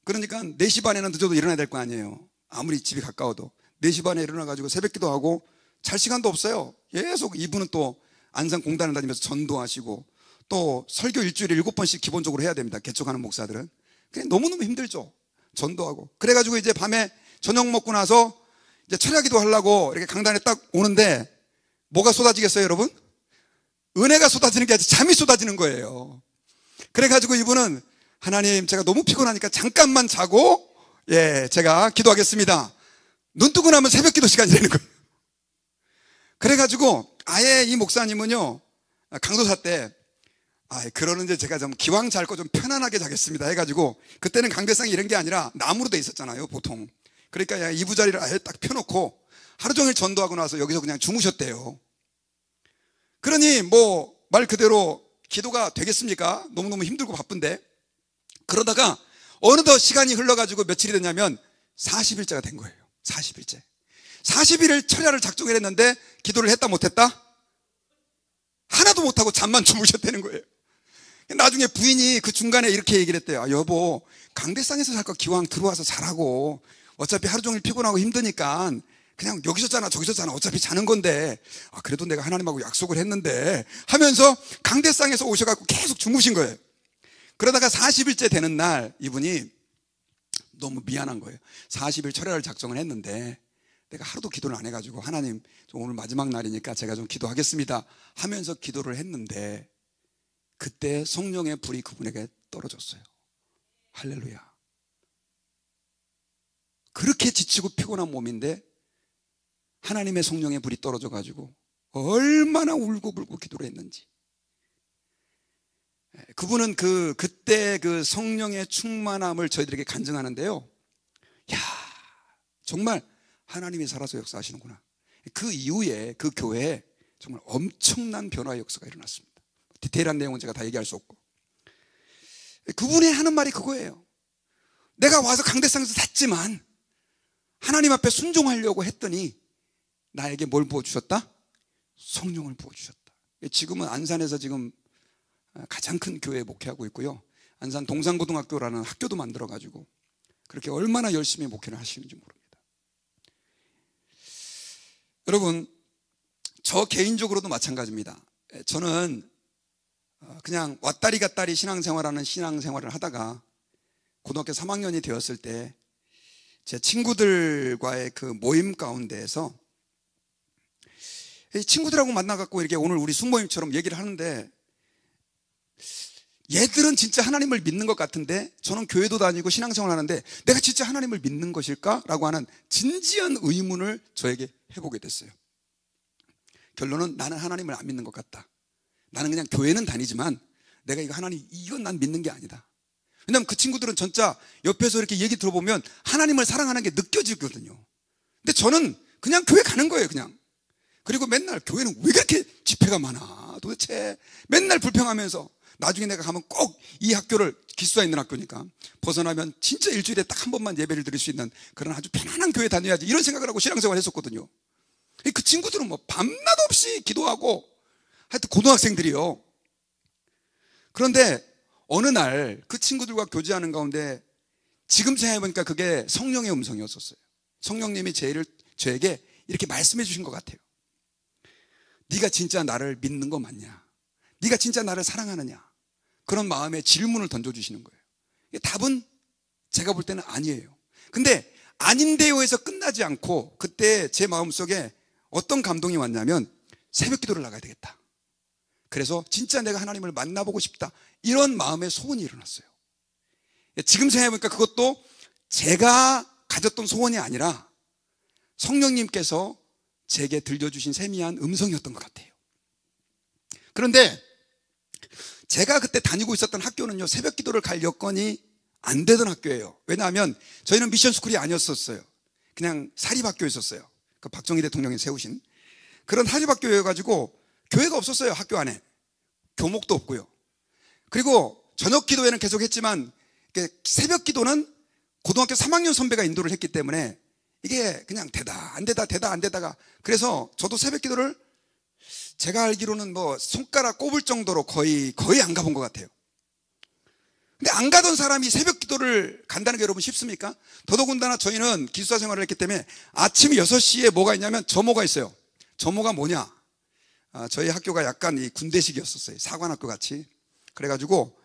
Speaker 1: 그러니까 4시 반에는 늦어도 일어나야 될 거 아니에요. 아무리 집이 가까워도 4시 반에 일어나가지고 새벽 기도하고 잘 시간도 없어요. 계속 이분은 또 안산 공단을 다니면서 전도하시고, 또 설교 일주일에 7번씩 기본적으로 해야 됩니다. 개척하는 목사들은. 그냥 너무너무 힘들죠. 전도하고. 그래가지고 이제 밤에 저녁 먹고 나서 이제 철야 기도 하려고 이렇게 강단에 딱 오는데, 뭐가 쏟아지겠어요, 여러분? 은혜가 쏟아지는 게 아니라 잠이 쏟아지는 거예요. 그래가지고 이분은, 하나님, 제가 너무 피곤하니까 잠깐만 자고, 제가 기도하겠습니다. 눈 뜨고 나면 새벽 기도 시간이 되는 거예요. 그래가지고 아예 이 목사님은요, 강도사 때, 그러는데 제가 좀 기왕 잘 거 좀 편안하게 자겠습니다 해가지고, 그때는 강대상이 이런 게 아니라 나무로 돼 있었잖아요, 보통. 그러니까 이부자리를 아예 딱 펴놓고 하루 종일 전도하고 나서 여기서 그냥 주무셨대요. 그러니 뭐 말 그대로 기도가 되겠습니까? 너무너무 힘들고 바쁜데. 그러다가 어느덧 시간이 흘러가지고 며칠이 됐냐면 40일째가 된 거예요. 40일째. 40일을 철야를 작정을 했는데 기도를 했다 못했다? 하나도 못하고 잠만 주무셨다는 거예요. 나중에 부인이 그 중간에 이렇게 얘기를 했대요. 여보, 강대상에서 살 거 기왕 들어와서 자라고. 어차피 하루 종일 피곤하고 힘드니까 그냥 여기서 자나 저기서 자나 어차피 자는 건데, 그래도 내가 하나님하고 약속을 했는데 하면서 강대상에서 오셔갖고 계속 주무신 거예요. 그러다가 40일째 되는 날 이분이 너무 미안한 거예요. 40일 철야를 작정을 했는데 내가 하루도 기도를 안 해가지고, 하나님, 오늘 마지막 날이니까 제가 좀 기도하겠습니다 하면서 기도를 했는데, 그때 성령의 불이 그분에게 떨어졌어요. 할렐루야. 그렇게 지치고 피곤한 몸인데 하나님의 성령의 불이 떨어져가지고 얼마나 울고불고 기도를 했는지. 그분은 그때 그 성령의 충만함을 저희들에게 간증하는데요, 정말 하나님이 살아서 역사하시는구나. 그 이후에 그 교회에 정말 엄청난 변화의 역사가 일어났습니다. 디테일한 내용은 제가 다 얘기할 수 없고, 그분이 하는 말이 그거예요. 내가 와서 강대상에서 잤지만 하나님 앞에 순종하려고 했더니 나에게 뭘 부어주셨다? 성령을 부어주셨다. 지금은 안산에서 지금 가장 큰 교회에 목회하고 있고요, 안산 동산고등학교라는 학교도 만들어가지고 그렇게 얼마나 열심히 목회를 하시는지 모릅니다. 여러분, 저 개인적으로도 마찬가지입니다. 저는 그냥 왔다리 갔다리 신앙생활을 하다가 고등학교 3학년이 되었을 때 제 친구들과의 그 모임 가운데에서 친구들하고 만나갖고 이렇게 오늘 우리 숙모임처럼 얘기를 하는데, 얘들은 진짜 하나님을 믿는 것 같은데 저는 교회도 다니고 신앙생활 하는데 내가 진짜 하나님을 믿는 것일까? 라고 하는 진지한 의문을 저에게 해보게 됐어요. 결론은 나는 하나님을 안 믿는 것 같다. 나는 그냥 교회는 다니지만 내가 이건 난 믿는 게 아니다. 왜냐하면 그 친구들은 진짜 옆에서 이렇게 얘기 들어보면 하나님을 사랑하는 게 느껴지거든요. 근데 저는 그냥 교회 가는 거예요, 그냥. 그리고 맨날 교회는 왜 그렇게 집회가 많아? 도대체 맨날 불평하면서, 나중에 내가 가면 꼭 이 학교를, 기숙사에 있는 학교니까 벗어나면 진짜 일주일에 딱 한 번만 예배를 드릴 수 있는 그런 아주 편안한 교회 다녀야지, 이런 생각을 하고 신앙생활을 했었거든요. 그 친구들은 뭐 밤낮 없이 기도하고, 하여튼 고등학생들이요. 그런데 어느 날 그 친구들과 교제하는 가운데 지금 생각해보니까 그게 성령의 음성이었었어요. 성령님이 저에게 이렇게 말씀해 주신 것 같아요. 네가 진짜 나를 믿는 거 맞냐? 네가 진짜 나를 사랑하느냐? 그런 마음에 질문을 던져주시는 거예요. 답은 제가 볼 때는 아니에요. 근데 아닌데요 해서 끝나지 않고 그때 제 마음속에 어떤 감동이 왔냐면 새벽 기도를 나가야 되겠다. 그래서 진짜 내가 하나님을 만나보고 싶다. 이런 마음의 소원이 일어났어요. 지금 생각해보니까 그것도 제가 가졌던 소원이 아니라 성령님께서 제게 들려주신 세미한 음성이었던 것 같아요. 그런데 제가 그때 다니고 있었던 학교는요, 새벽 기도를 갈 여건이 안 되던 학교예요. 왜냐하면 저희는 미션 스쿨이 아니었었어요. 그냥 사립학교였었어요. 그 박정희 대통령이 세우신 그런 사립학교여가지고 교회가 없었어요. 학교 안에 교목도 없고요. 그리고 저녁 기도회는 계속 했지만 새벽 기도는 고등학교 3학년 선배가 인도를 했기 때문에 이게 그냥 되다 안 되다 되다 안 되다가, 그래서 저도 새벽 기도를 제가 알기로는 뭐 손가락 꼽을 정도로 거의 안 가본 것 같아요. 근데 안 가던 사람이 새벽 기도를 간다는 게 여러분 쉽습니까? 더더군다나 저희는 기숙사 생활을 했기 때문에 아침 6시에 뭐가 있냐면 점호가 있어요. 점호가 뭐냐? 저희 학교가 약간 이 군대식이었었어요. 사관학교 같이. 그래가지고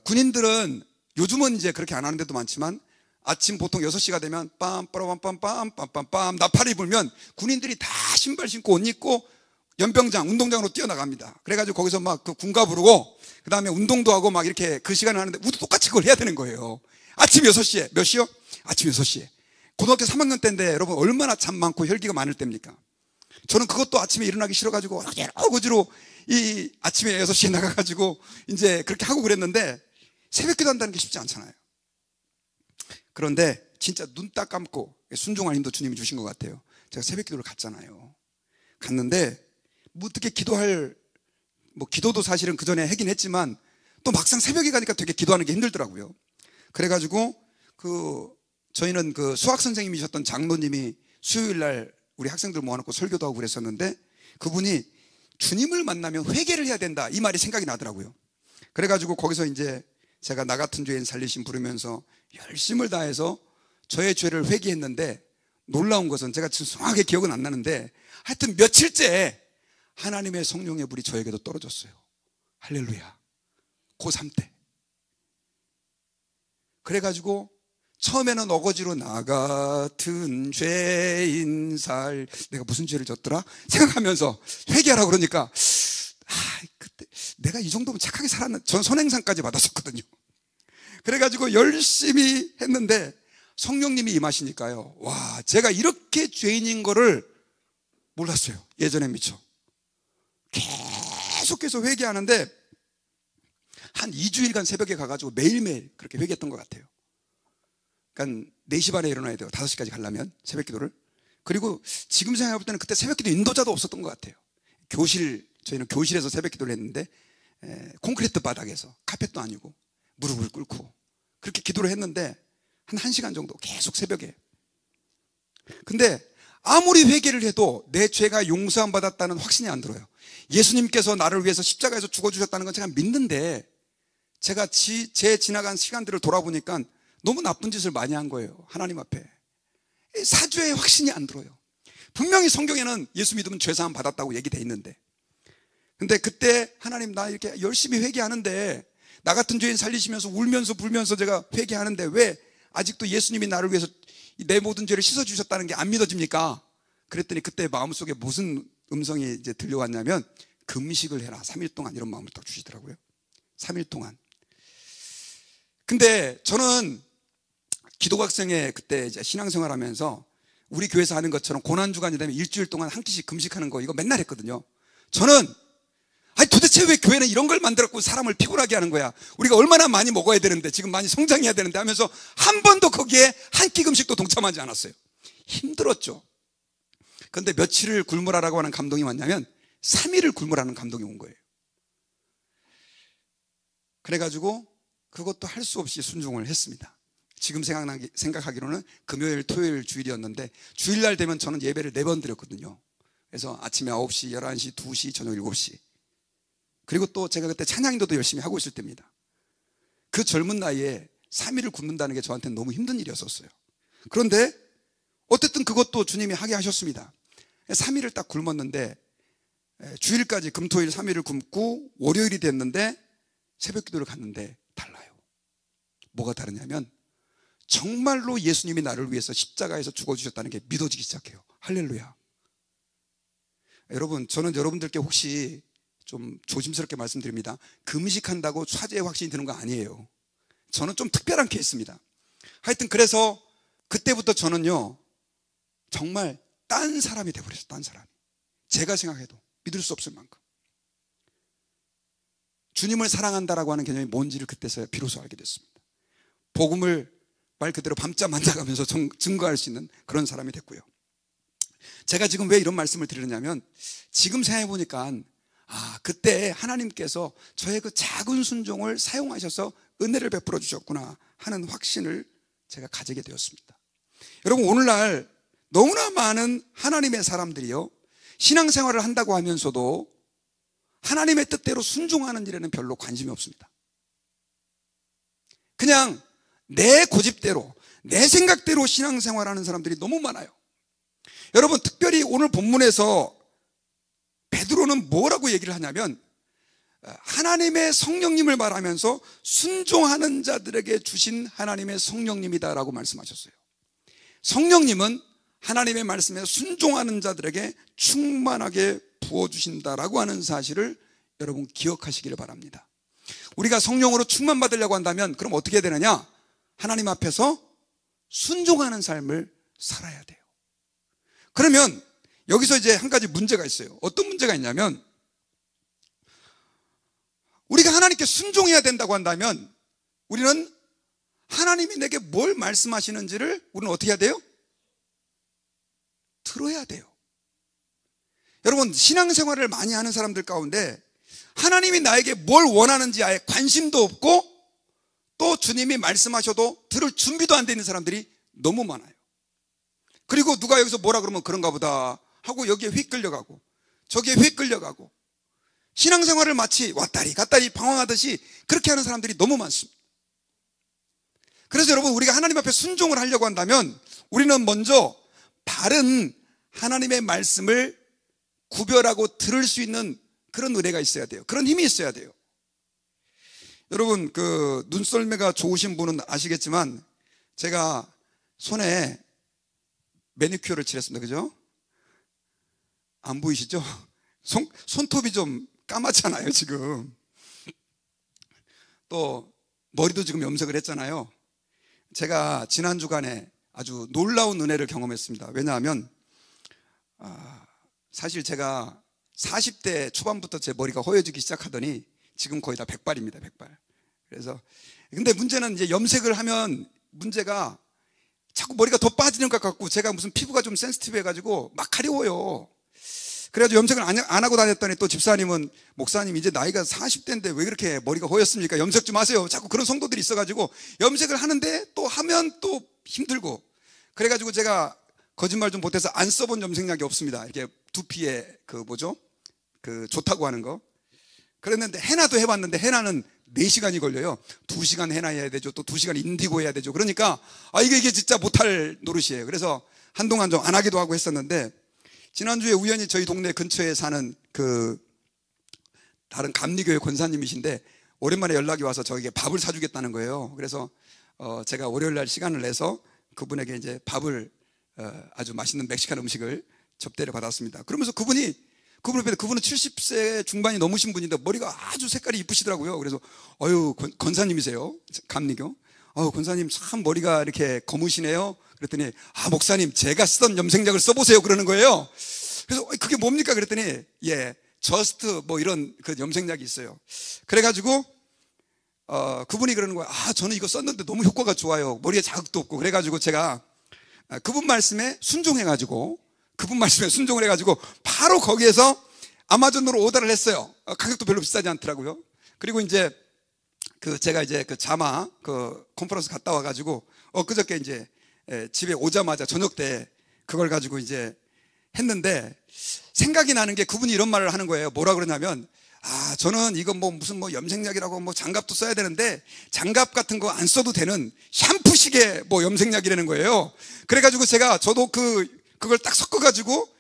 Speaker 1: 군인들은 요즘은 이제 그렇게 안 하는 데도 많지만 아침 보통 6시가 되면 빰빠라빰빰빰빰빰빰 나팔이 불면 군인들이 다 신발 신고 옷 입고 연병장, 운동장으로 뛰어나갑니다. 그래가지고 거기서 막 그 군가 부르고 그 다음에 운동도 하고 막 이렇게 그 시간을 하는데 우리도 똑같이 그걸 해야 되는 거예요. 아침 6시에. 몇 시요? 아침 6시에. 고등학교 3학년 때인데 여러분 얼마나 잠 많고 혈기가 많을 때입니까? 저는 그것도 아침에 일어나기 싫어가지고 여러 가지로 이 아침에 6시에 나가가지고 이제 그렇게 하고 그랬는데 새벽 기도 한다는 게 쉽지 않잖아요. 그런데 진짜 눈 딱 감고 순종한 힘도 주님이 주신 것 같아요. 제가 새벽 기도를 갔잖아요. 갔는데 뭐 어떻게 기도도 사실은 그 전에 하긴 했지만 또 막상 새벽에 가니까 되게 기도하는 게 힘들더라고요. 그래가지고 저희는 그 수학 선생님이셨던 장로님이 수요일 날 우리 학생들 모아놓고 설교도 하고 그랬었는데 그분이 주님을 만나면 회개를 해야 된다 이 말이 생각이 나더라고요. 그래가지고 거기서 이제 제가 나 같은 죄인 살리심 부르면서 열심을 다해서 저의 죄를 회개했는데 놀라운 것은 제가 지금 정확하게 기억은 안 나는데 하여튼 며칠째 하나님의 성령의 불이 저에게도 떨어졌어요. 할렐루야. 고3 때. 그래가지고 처음에는 어거지로 나 같은 죄인 내가 무슨 죄를 졌더라? 생각하면서 회개하라고 그러니까 그때 내가 이 정도면 착하게 살았나? 전 선행상까지 받았었거든요. 그래가지고 열심히 했는데 성령님이 임하시니까요. 와, 제가 이렇게 죄인인 거를 몰랐어요. 예전에 미처. 계속해서 회개하는데 한 2주일간 새벽에 가가지고 매일매일 그렇게 회개했던 것 같아요. 그러니까 4시 반에 일어나야 돼요. 5시까지 가려면 새벽 기도를. 그리고 지금 생각해볼 때는 그때 새벽 기도 인도자도 없었던 것 같아요. 저희는 교실에서 새벽 기도를 했는데 콘크리트 바닥에서 카펫도 아니고 무릎을 꿇고 그렇게 기도를 했는데 한 1시간 정도 계속 새벽에. 근데 아무리 회개를 해도 내 죄가 용서함 받았다는 확신이 안 들어요. 예수님께서 나를 위해서 십자가에서 죽어주셨다는 건 제가 믿는데 제가 제 지나간 시간들을 돌아보니까 너무 나쁜 짓을 많이 한 거예요. 하나님 앞에. 사죄의 확신이 안 들어요. 분명히 성경에는 예수 믿으면 죄사함 받았다고 얘기돼 있는데, 근데 그때 하나님 나 이렇게 열심히 회개하는데 나 같은 죄인 살리시면서 울면서 불면서 제가 회개하는데 왜 아직도 예수님이 나를 위해서 내 모든 죄를 씻어주셨다는 게 안 믿어집니까? 그랬더니 그때 마음속에 무슨 음성이 이제 들려왔냐면 금식을 해라 3일 동안 이런 마음을 딱 주시더라고요. 3일 동안. 근데 저는 기독학생회 그때 이제 신앙생활 하면서 우리 교회에서 하는 것처럼 고난주간이 되면 일주일 동안 한 끼씩 금식하는 거 이거 맨날 했거든요. 저는 도대체 왜 교회는 이런 걸 만들었고 사람을 피곤하게 하는 거야? 우리가 얼마나 많이 먹어야 되는데 지금 많이 성장해야 되는데 하면서 한 번도 거기에 한 끼 금식도 동참하지 않았어요. 힘들었죠. 그런데 며칠을 굶으라라고 하는 감동이 왔냐면 3일을 굶으라는 감동이 온 거예요. 그래가지고 그것도 할 수 없이 순종을 했습니다. 지금 생각하기로는 금요일, 토요일, 주일이었는데 주일날 되면 저는 예배를 4번 드렸거든요. 그래서 아침에 9시, 11시, 2시, 저녁 7시. 그리고 또 제가 그때 찬양인도도 열심히 하고 있을 때입니다. 그 젊은 나이에 3일을 굶는다는 게 저한테는 너무 힘든 일이었었어요. 그런데 어쨌든 그것도 주님이 하게 하셨습니다. 3일을 딱 굶었는데 주일까지 금토일 3일을 굶고 월요일이 됐는데 새벽 기도를 갔는데 달라요. 뭐가 다르냐면 정말로 예수님이 나를 위해서 십자가에서 죽어주셨다는 게 믿어지기 시작해요. 할렐루야. 여러분, 저는 여러분들께 혹시 좀 조심스럽게 말씀드립니다. 금식한다고 차제에 확신이 드는 거 아니에요. 저는 좀 특별한 케이스입니다. 하여튼 그래서 그때부터 저는요 정말 딴 사람이 돼버렸어요. 딴 사람이. 제가 생각해도 믿을 수 없을 만큼 주님을 사랑한다라고 하는 개념이 뭔지를 그때서야 비로소 알게 됐습니다. 복음을 말 그대로 밤잠 만나가면서 증거할 수 있는 그런 사람이 됐고요. 제가 지금 왜 이런 말씀을 드리느냐면 지금 생각해보니까 그때 하나님께서 저의 그 작은 순종을 사용하셔서 은혜를 베풀어 주셨구나 하는 확신을 제가 가지게 되었습니다. 여러분, 오늘날 너무나 많은 하나님의 사람들이요 신앙생활을 한다고 하면서도 하나님의 뜻대로 순종하는 일에는 별로 관심이 없습니다. 그냥 내 고집대로 내 생각대로 신앙생활하는 사람들이 너무 많아요. 여러분, 특별히 오늘 본문에서 베드로는 뭐라고 얘기를 하냐면 하나님의 성령님을 말하면서 순종하는 자들에게 주신 하나님의 성령님이다라고 말씀하셨어요. 성령님은 하나님의 말씀에 순종하는 자들에게 충만하게 부어주신다라고 하는 사실을 여러분 기억하시기를 바랍니다. 우리가 성령으로 충만받으려고 한다면 그럼 어떻게 해야 되느냐? 하나님 앞에서 순종하는 삶을 살아야 돼요. 그러면 여기서 이제 한 가지 문제가 있어요. 어떤 문제가 있냐면 우리가 하나님께 순종해야 된다고 한다면 우리는 하나님이 내게 뭘 말씀하시는지를 우리는 어떻게 해야 돼요? 들어야 돼요. 여러분, 신앙생활을 많이 하는 사람들 가운데 하나님이 나에게 뭘 원하는지 아예 관심도 없고 또 주님이 말씀하셔도 들을 준비도 안 돼 있는 사람들이 너무 많아요. 그리고 누가 여기서 뭐라 그러면 그런가 보다 하고 여기에 휙 끌려가고 저기에 휙 끌려가고 신앙생활을 마치 왔다리 갔다리 방황하듯이 그렇게 하는 사람들이 너무 많습니다. 그래서 여러분, 우리가 하나님 앞에 순종을 하려고 한다면 우리는 먼저 바른 하나님의 말씀을 구별하고 들을 수 있는 그런 은혜가 있어야 돼요. 그런 힘이 있어야 돼요. 여러분, 그 눈썰매가 좋으신 분은 아시겠지만 제가 손에 매니큐어를 칠했습니다. 그죠? 안 보이시죠? 손톱이 좀 까맣잖아요 지금. 또 머리도 지금 염색을 했잖아요. 제가 지난 주간에 아주 놀라운 은혜를 경험했습니다. 왜냐하면 사실 제가 40대 초반부터 제 머리가 허해지기 시작하더니 지금 거의 다 백발입니다. 백발. 그래서 근데 문제는 이제 염색을 하면 문제가 자꾸 머리가 더 빠지는 것 같고 제가 무슨 피부가 좀 센시티브 해가지고 막 가려워요. 그래가지고 염색을 안 하고 다녔더니 또 집사님은 목사님 이제 나이가 40대인데 왜 그렇게 머리가 허였습니까? 염색 좀 하세요. 자꾸 그런 성도들이 있어가지고 염색을 하는데 또 하면 또 힘들고 그래가지고 제가 거짓말 좀 못해서 안 써본 염색약이 없습니다. 이렇게 두피에 그 좋다고 하는 거. 그랬는데 헤나도 해봤는데 헤나는 4시간이 걸려요. 2시간 헤나 해야 되죠. 또 2시간 인디고 해야 되죠. 그러니까 이게 진짜 못할 노릇이에요. 그래서 한동안 좀 안 하기도 하고 했었는데 지난주에 우연히 저희 동네 근처에 사는 그 다른 감리교회 권사님이신데 오랜만에 연락이 와서 저에게 밥을 사주겠다는 거예요. 그래서 제가 월요일 날 시간을 내서 그분에게 이제 밥을 아주 맛있는 멕시칸 음식을 접대를 받았습니다. 그러면서 그분은 70세 중반이 넘으신 분인데 머리가 아주 색깔이 이쁘시더라고요. 그래서 권사님이세요? 감리교? 권사님 참 머리가 이렇게 검으시네요. 그랬더니 목사님 제가 쓰던 염색약을 써보세요 그러는 거예요. 그래서 그게 뭡니까? 그랬더니 저스트 뭐 이런 그 염색약이 있어요. 그래가지고 그분이 그러는 거예요. 저는 이거 썼는데 너무 효과가 좋아요. 머리에 자극도 없고. 그래가지고 제가 그분 말씀에 순종해가지고 순종을 해가지고 바로 거기에서 아마존으로 오더를 했어요. 가격도 별로 비싸지 않더라고요. 그리고 이제 제가 이제 자마 컨퍼런스 갔다 와가지고 엊그저께 이제 집에 오자마자 저녁 때 그걸 가지고 이제 했는데 생각이 나는 게 그분이 이런 말을 하는 거예요. 뭐라 그러냐면 저는 이거 무슨 염색약이라고 장갑도 써야 되는데 장갑 같은 거 안 써도 되는 샴푸식의 염색약이라는 거예요. 그래가지고 저도 그걸 딱 섞어가지고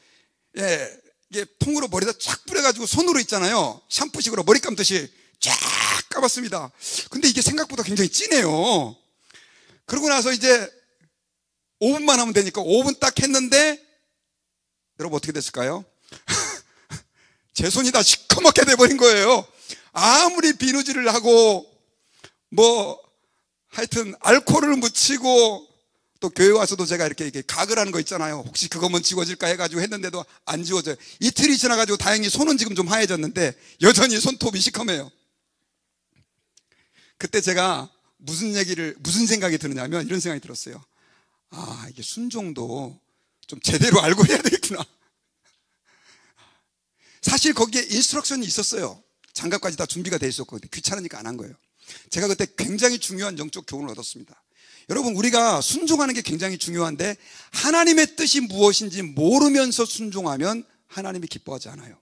Speaker 1: 이게 통으로 머리에다 쫙 뿌려가지고 손으로 있잖아요. 샴푸식으로 머리 감듯이 쫙 감았습니다. 근데 이게 생각보다 굉장히 진해요. 그러고 나서 이제 5분만 하면 되니까 5분 딱 했는데 여러분 어떻게 됐을까요? 제 손이 다 시커멓게 돼버린 거예요. 아무리 비누질을 하고 뭐 하여튼 알코올을 묻히고 또 교회 와서도 제가 이렇게 각을 하는 거 있잖아요. 혹시 그거면 지워질까 해가지고 했는데도 안 지워져요. 이틀이 지나가지고 다행히 손은 지금 좀 하얘졌는데 여전히 손톱이 시커매요. 그때 제가 무슨 생각이 드느냐면 이런 생각이 들었어요. 아, 이게 순종도 좀 제대로 알고 해야 되겠구나. 사실 거기에 인스트럭션이 있었어요. 장갑까지 다 준비가 돼 있었거든요. 귀찮으니까 안 한 거예요. 제가 그때 굉장히 중요한 영적 교훈을 얻었습니다. 여러분, 우리가 순종하는 게 굉장히 중요한데 하나님의 뜻이 무엇인지 모르면서 순종하면 하나님이 기뻐하지 않아요.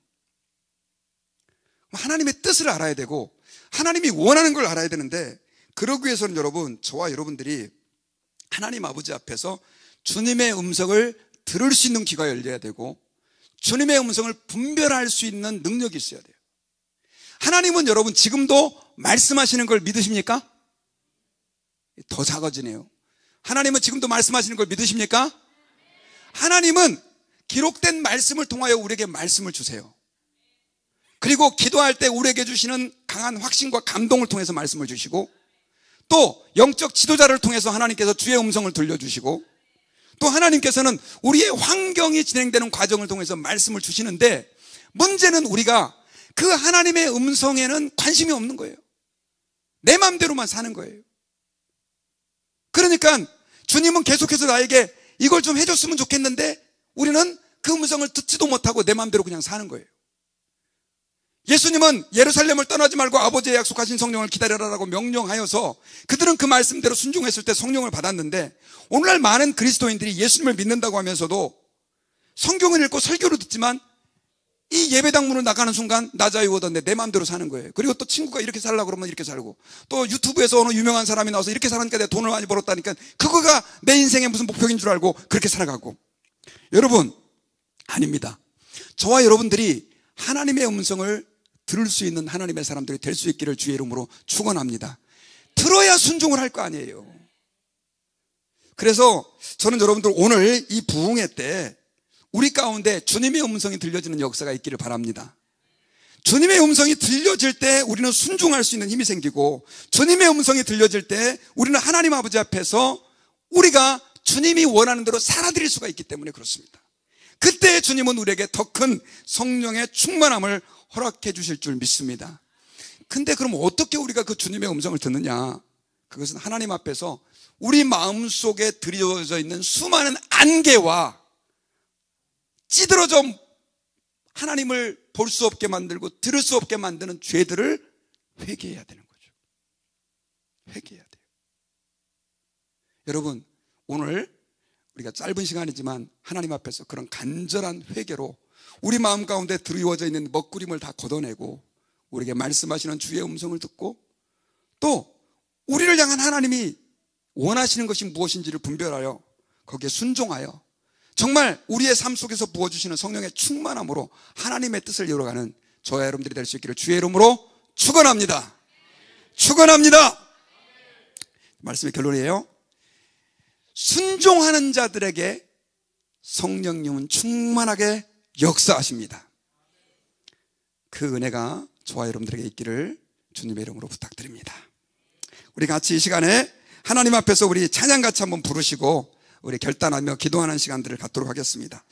Speaker 1: 하나님의 뜻을 알아야 되고 하나님이 원하는 걸 알아야 되는데, 그러기 위해서는 여러분, 저와 여러분들이 하나님 아버지 앞에서 주님의 음성을 들을 수 있는 귀가 열려야 되고 주님의 음성을 분별할 수 있는 능력이 있어야 돼요. 하나님은 여러분 지금도 말씀하시는 걸 믿으십니까? 더 작아지네요. 하나님은 지금도 말씀하시는 걸 믿으십니까? 하나님은 기록된 말씀을 통하여 우리에게 말씀을 주세요. 그리고 기도할 때 우리에게 주시는 강한 확신과 감동을 통해서 말씀을 주시고, 또 영적 지도자를 통해서 하나님께서 주의 음성을 들려주시고, 또 하나님께서는 우리의 환경이 진행되는 과정을 통해서 말씀을 주시는데, 문제는 우리가 그 하나님의 음성에는 관심이 없는 거예요. 내 마음대로만 사는 거예요. 그러니까 주님은 계속해서 나에게 이걸 좀 해줬으면 좋겠는데 우리는 그 음성을 듣지도 못하고 내 마음대로 그냥 사는 거예요. 예수님은 예루살렘을 떠나지 말고 아버지의 약속하신 성령을 기다려라라고 명령하여서 그들은 그 말씀대로 순종했을 때 성령을 받았는데, 오늘날 많은 그리스도인들이 예수님을 믿는다고 하면서도 성경을 읽고 설교를 듣지만 이 예배당 문을 나가는 순간 나 자유 얻었네, 내 마음대로 사는 거예요. 그리고 또 친구가 이렇게 살려고 그러면 이렇게 살고, 또 유튜브에서 어느 유명한 사람이 나와서 이렇게 사니까 내가 돈을 많이 벌었다니까 그거가 내 인생의 무슨 목표인 줄 알고 그렇게 살아가고. 여러분, 아닙니다. 저와 여러분들이 하나님의 음성을 들을 수 있는 하나님의 사람들이 될 수 있기를 주의 이름으로 축원합니다. 들어야 순종을 할 거 아니에요. 그래서 저는 여러분들 오늘 이 부흥회 때 우리 가운데 주님의 음성이 들려지는 역사가 있기를 바랍니다. 주님의 음성이 들려질 때 우리는 순종할 수 있는 힘이 생기고, 주님의 음성이 들려질 때 우리는 하나님 아버지 앞에서 우리가 주님이 원하는 대로 살아드릴 수가 있기 때문에 그렇습니다. 그때 주님은 우리에게 더 큰 성령의 충만함을 허락해 주실 줄 믿습니다. 근데 그럼 어떻게 우리가 그 주님의 음성을 듣느냐? 그것은 하나님 앞에서 우리 마음속에 드리워져 있는 수많은 안개와 찌들어져 하나님을 볼 수 없게 만들고 들을 수 없게 만드는 죄들을 회개해야 되는 거죠. 회개해야 돼요. 여러분, 오늘 우리가 짧은 시간이지만 하나님 앞에서 그런 간절한 회개로 우리 마음 가운데 드리워져 있는 먹구림을 다 걷어내고 우리에게 말씀하시는 주의 음성을 듣고, 또 우리를 향한 하나님이 원하시는 것이 무엇인지를 분별하여 거기에 순종하여 정말 우리의 삶 속에서 부어주시는 성령의 충만함으로 하나님의 뜻을 이루어가는 저와 여러분들이 될 수 있기를 주의 이름으로 축원합니다. 축원합니다. 말씀의 결론이에요. 순종하는 자들에게 성령님은 충만하게 역사하십니다. 그 은혜가 저와 여러분들에게 있기를 주님의 이름으로 부탁드립니다. 우리 같이 이 시간에 하나님 앞에서 우리 찬양 같이 한번 부르시고 우리 결단하며 기도하는 시간들을 갖도록 하겠습니다.